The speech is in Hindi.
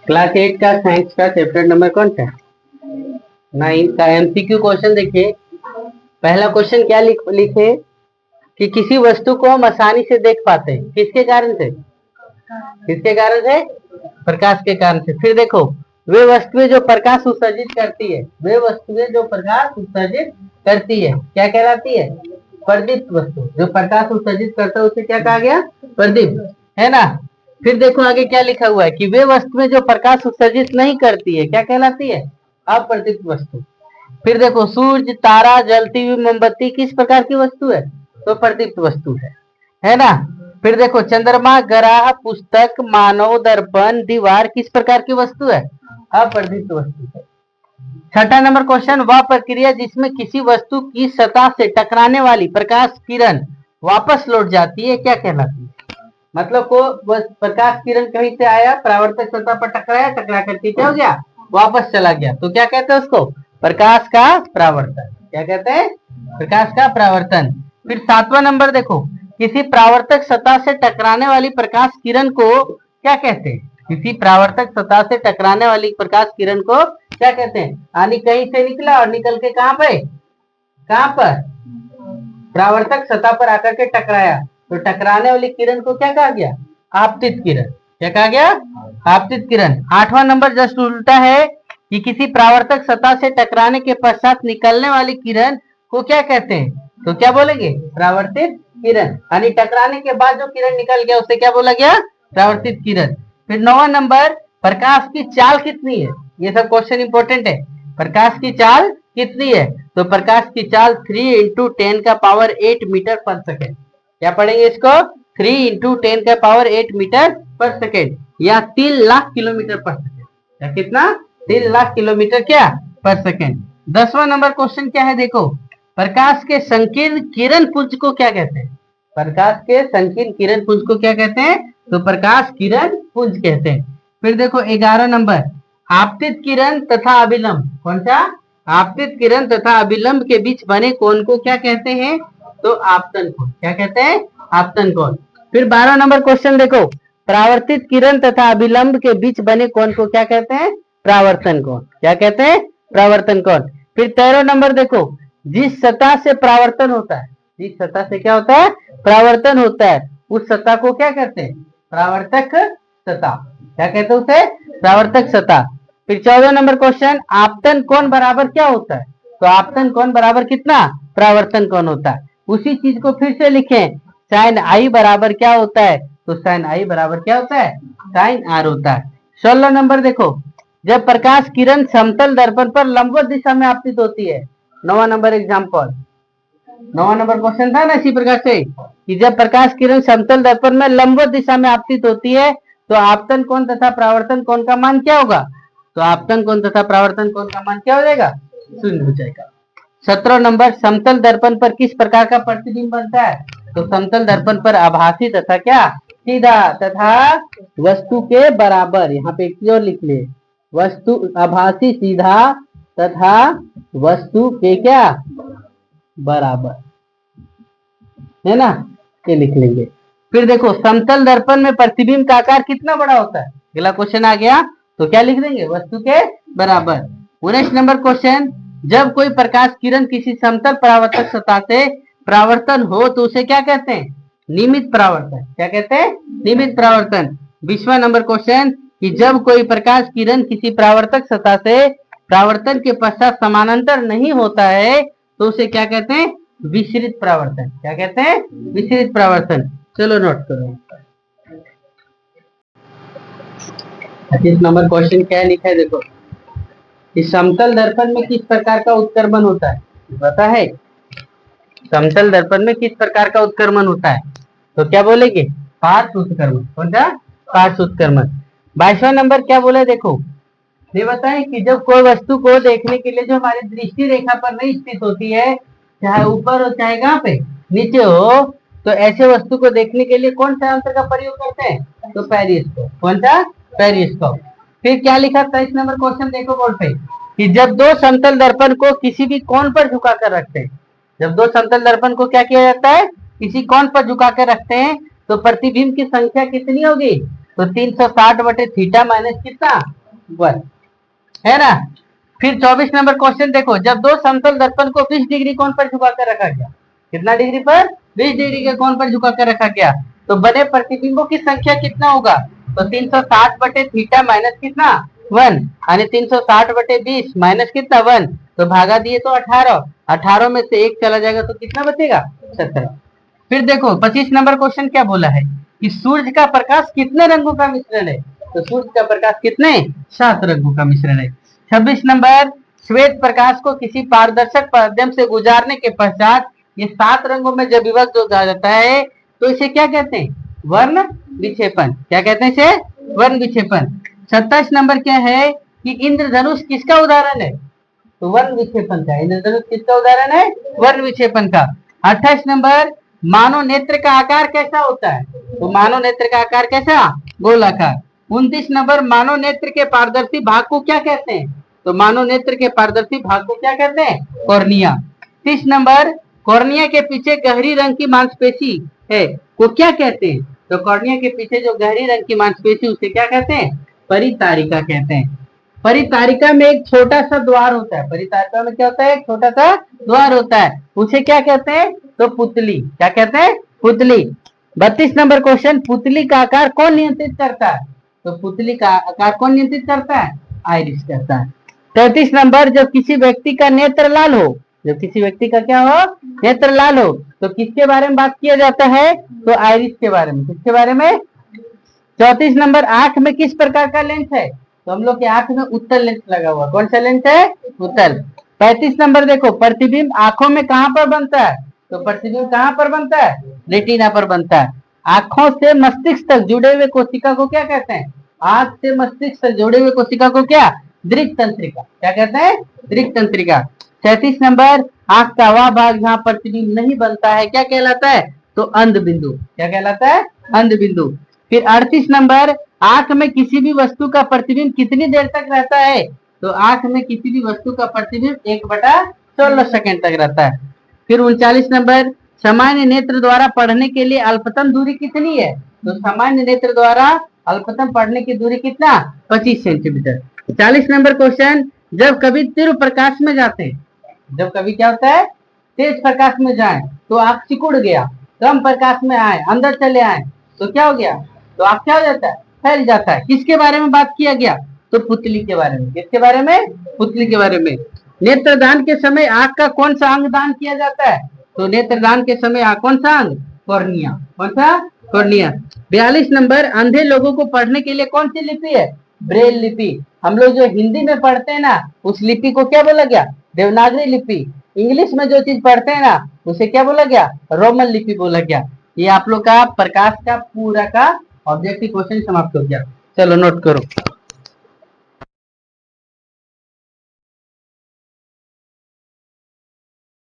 क्लास 8 का साइंस का चैप्टर नंबर कौन सा? 9 का एमसीक्यू क्वेश्चन देखिए। पहला क्वेश्चन क्या लिखे कि किसी वस्तु को हम आसानी से देख पाते हैं, किसके कारण से? किसके कारण से? प्रकाश के कारण से। फिर देखो, वे वस्तुएं जो प्रकाश उत्सर्जित करती है, वे वस्तुएं जो प्रकाश उत्सर्जित करती है क्या कहलाती है? प्रदीप्त वस्तु। जो प्रकाश उत्सर्जित करता है उसे क्या कहा गया? प्रदीप्त, है ना। फिर देखो आगे क्या लिखा हुआ है कि वे वस्तुएं जो प्रकाश उत्सर्जित नहीं करती है क्या कहलाती है? अप्रदीप्त वस्तु। फिर देखो, सूर्य, तारा, जलती हुई मोमबत्ती किस प्रकार की वस्तु है? तो प्रदीप्त वस्तु है ना। फिर देखो, चंद्रमा, ग्रह, पुस्तक, मानव, दर्पण, दीवार किस प्रकार की वस्तु है? अप्रदीप्त वस्तु है। छठा नंबर क्वेश्चन, वह प्रक्रिया जिसमें किसी वस्तु की सतह से टकराने वाली प्रकाश किरण वापस लौट जाती है क्या कहलाती है? मतलब को प्रकाश किरण कहीं से आया, परावर्तक सतह पर टकराया, टकरा करके क्या हो गया? वापस चला गया, तो क्या कहते हैं उसको? प्रकाश का परावर्तन। क्या कहते हैं? प्रकाश का परावर्तन। फिर 7वां नंबर देखो, किसी परावर्तक सतह से टकराने वाली प्रकाश किरण को क्या कहते हैं? किसी परावर्तक सतह से टकराने वाली प्रकाश किरण को क्या कहते हैं? यानी कहीं से निकला और निकल के कहां पे? कहां पर? परावर्तक सतह पर आकर के टकराया, तो टकराने वाली किरण को क्या कहा गया? आपतित किरण। क्या कहा गया? आपतित किरण। 8वां नंबर जस्ट उल्टा है कि किसी परावर्तक सतह से टकराने के पश्चात निकलने वाली किरण को क्या कहते हैं? तो क्या बोलेंगे? परावर्तित किरण। यानी टकराने के बाद जो किरण निकल गया उसे क्या बोला गया? परावर्तित किरण। फिर 9वां नंबर, प्रकाश की चाल कितनी है? ये सब क्वेश्चन इंपॉर्टेंट है। प्रकाश की चाल कितनी है? तो प्रकाश की चाल 3 इंटू 10 का पावर 8 मीटर पर सेकेंड। क्या पढ़ेंगे इसको? 3 इंटू 10 का पावर 8 मीटर पर सेकेंड, या 3 लाख किलोमीटर पर सेकेंड। या कितना? 3 लाख किलोमीटर क्या पर सेकेंड। 10वां नंबर क्वेश्चन क्या है देखो, प्रकाश के संकीर्ण किरण पुंज को क्या कहते हैं? प्रकाश के संकीर्ण किरण पुंज को क्या कहते हैं? तो प्रकाश किरण पुंज कहते हैं। फिर देखो 11 नंबर, आपतित किरण तथा अभिलंब। कौन सा? आपतित किरण तथा अभिलंब के बीच बने कोण को क्या कहते हैं? तो आपतन कोण। क्या कहते हैं? आपतन कोण। फिर 12 नंबर क्वेश्चन देखो, परावर्तित किरण तथा अभिलंब के बीच बने कोण को क्या कहते हैं? परावर्तन कोण। क्या कहते हैं? परावर्तन कोण। फिर 13 नंबर देखो, जिस सतह से परावर्तन होता है, जिस सतह से क्या होता है? परावर्तन होता है, उस सतह को क्या कहते हैं? परावर्तक सतह। क्या कहते हैं उसे? परावर्तक सतह। फिर 14 नंबर क्वेश्चन, आपतन कोण बराबर क्या होता है? तो आपतन कोण बराबर कितना? परावर्तन कोण होता है। उसी चीज को फिर से लिखें, साइन आई बराबर क्या होता है? तो साइन आई बराबर क्या होता है? साइन आर होता है। 16 नंबर देखो, जब प्रकाश किरण समतल दर्पण पर लंबवत दिशा में आपतित होती है। 9वां नंबर एग्जाम्पल, 9वां नंबर क्वेश्चन था ना इसी प्रकार से कि जब प्रकाश किरण समतल दर्पण में लंबवत दिशा में आपतित होती है तो आपतन कोण तथा परावर्तन कोण का मान क्या होगा? तो आपतन कोण तथा परावर्तन कोण का मान क्या हो जाएगा? शून्य हो जाएगा। 17 नंबर, समतल दर्पण पर किस प्रकार का प्रतिबिंब बनता है? तो समतल दर्पण पर आभासी तथा क्या? सीधा तथा वस्तु के बराबर। यहाँ पे एक और लिख ले, वस्तु आभासी सीधा तथा वस्तु के क्या? बराबर, है ना। ये लिख लेंगे। फिर देखो, समतल दर्पण में प्रतिबिंब का आकार कितना बड़ा होता है? अगला क्वेश्चन आ गया, तो क्या लिख देंगे? वस्तु के बराबर। 19 नंबर क्वेश्चन, जब कोई प्रकाश किरण किसी समतल परावर्तक सतह से परावर्तन हो तो उसे क्या कहते हैं? नियमित परावर्तन। क्या कहते हैं? नियमित परावर्तन। 20वां नंबर क्वेश्चन, कि जब कोई प्रकाश किरण किसी परावर्तक सतह से परावर्तन के पश्चात समानांतर नहीं होता है तो उसे क्या कहते हैं? विसरित परावर्तन। क्या कहते हैं? विसरित परावर्तन। चलो नोट करो। 25 नंबर क्वेश्चन क्या लिखा है देखो, इस समतल दर्पण में किस प्रकार का उत्क्रमण होता है? पता है? समतल दर्पण में किस प्रकार का उत्क्रमण होता है? तो क्या बोलेंगे? पार्श्व उत्क्रमण। कौन सा? पार्श्व उत्क्रमण। 22वां नंबर क्या बोले देखो, ये बताएं कि जब कोई वस्तु को देखने के लिए जो हमारी दृष्टि रेखा पर नहीं स्थित होती है, चाहे ऊपर हो चाहे कहाँ पे नीचे हो, तो ऐसे वस्तु को देखने के लिए कौन सा यंत्र का प्रयोग करते हैं? तो पेरिस्कोप। कौन सा? पेरिस्कोप। फिर क्या लिखा 23 नंबर क्वेश्चन देखो बोर्ड पे, कि जब दो समतल दर्पण को किसी भी कोण पर झुका कर रखते हैं, जब दो समतल दर्पण को क्या किया जाता है? किसी कोण पर झुका कर रखते हैं, तो प्रतिबिंब की संख्या कितनी होगी? तो 360 बटे थीटा माइनस कितना 1 है ना। फिर 24 नंबर क्वेश्चन देखो, जब दो समतल दर्पण को 20 डिग्री कोण पर झुकाकर रखा गया, कितना डिग्री पर? 20 डिग्री के कोण पर झुकाकर रखा गया, तो बने प्रतिबिंबों की संख्या कितना होगा? तो 360 बटे थीटा माइनस कितना 1 यानी 360 बटे 20 माइनस कितना 1, तो भागा दिए तो 18 में से 1 चला जाएगा तो कितना बचेगा 17। फिर देखो 25 नंबर क्वेश्चन क्या बोला है कि सूर्य का प्रकाश कितने रंगों का मिश्रण है? तो सूर्य का प्रकाश कितने? 7 रंगों का मिश्रण है। 26 नंबर, श्वेत प्रकाश को किसी पारदर्शक माध्यम से गुजारने के पश्चात ये 7 रंगों में जब विभक्त हो जाता है तो इसे क्या कहते हैं? वर्ण विक्षेपण। क्या कहते हैं इसे? वर्ण विक्षेपण। 27 नंबर क्या है कि इंद्रधनुष किसका उदाहरण है? तो वर्ण विक्षेपण का। इंद्रधनुष किसका उदाहरण है? वर्ण विक्षेपण का। 28 नंबर, मानव नेत्र का आकार कैसा होता है? तो मानव नेत्र का आकार कैसा? गोलाकार। 29 नंबर, मानव नेत्र के पारदर्शी भाग को क्या कहते हैं? तो मानव नेत्र के पारदर्शी भाग को क्या कहते हैं? कॉर्निया। 30 नंबर, कॉर्निया के पीछे गहरी रंग की मांसपेशी है को क्या कहते हैं? तो कॉर्निया के पीछे जो गहरी रंग की मांसपेशी उसे क्या कहते हैं? परितारिका कहते हैं। परितारिका में एक छोटा सा द्वार होता है। परितारिका में क्या होता है? एक छोटा सा द्वार होता है, उसे क्या कहते हैं? तो पुतली। क्या कहते हैं? पुतली। 32 नंबर क्वेश्चन, पुतली का आकार कौन नियंत्रित करता है? तो पुतली का आकार कौन नियंत्रित करता है? आइरिस करता है। 33 नंबर, जब किसी व्यक्ति का नेत्र लाल हो, जब किसी व्यक्ति का क्या हो? नेत्र लाल हो, तो किसके बारे में बात किया जाता है? तो आइरिस के बारे में। किसके बारे में? 34 नंबर, आंख में किस प्रकार का लेंस है? तो हम लोग के आंख में उत्तल लेंस लगा हुआ। कौन सा लेंस है? उत्तल। 35 नंबर देखो, प्रतिबिंब आंखों में कहां पर बनता है? तो प्रतिबिंब कहां पर बनता है? रेटिना पर बनता है। आंखों से मस्तिष्क तक जुड़े हुए कोशिका को क्या कहते हैं? आंख से मस्तिष्क तक जुड़े हुए कोशिका को क्या? दृक् तंत्रिका। क्या कहते हैं? दृक् तंत्रिका। 37 नंबर, आंख का वह भाग जहां प्रतिबिंब नहीं बनता है क्या कहलाता है? तो अंध बिंदु। क्या कहलाता है? अंध बिंदु। फिर 38 नंबर, आंख में किसी भी वस्तु का प्रतिबिंब कितनी देर तक रहता है? तो आंख में किसी भी वस्तु का प्रतिबिंब 1/16 सेकंड तक रहता है। फिर 39 नंबर, सामान्य नेत्र द्वारा पढ़ने के लिए अल्पतम दूरी कितनी है? तो सामान्य नेत्र द्वारा अल्पतम पढ़ने की दूरी कितना? 25 सेंटीमीटर। 40 नंबर क्वेश्चन, जब कभी तीव्र प्रकाश में जाते हैं, जब कभी क्या होता है? तेज प्रकाश में जाए तो आंख सिकुड़ गया, कम प्रकाश में आए, अंदर चले आए तो क्या हो गया? तो आंख क्या हो जाता है? फैल जाता है। किसके बारे में बात किया गया? तो पुतली के बारे में। किसके बारे में? पुतली के बारे में। नेत्रदान के समय आंख का कौन सा अंग दान किया जाता है? तो नेत्रदान के समय आंख कौन सा अंग? कॉर्निया। कौन सा? कॉर्निया। 42 नंबर, अंधे लोगों को पढ़ने के लिए कौन सी लिपि है? ब्रेल लिपि। हम लोग जो हिंदी में पढ़ते हैं ना, उस लिपि को क्या बोला गया? देवनागरी लिपि। इंग्लिश में जो चीज पढ़ते हैं ना, उसे क्या बोला गया? रोमन लिपि बोला गया। ये आप लोग का प्रकाश का पूरा का ऑब्जेक्टिव क्वेश्चन समाप्त हो गया। चलो नोट करो।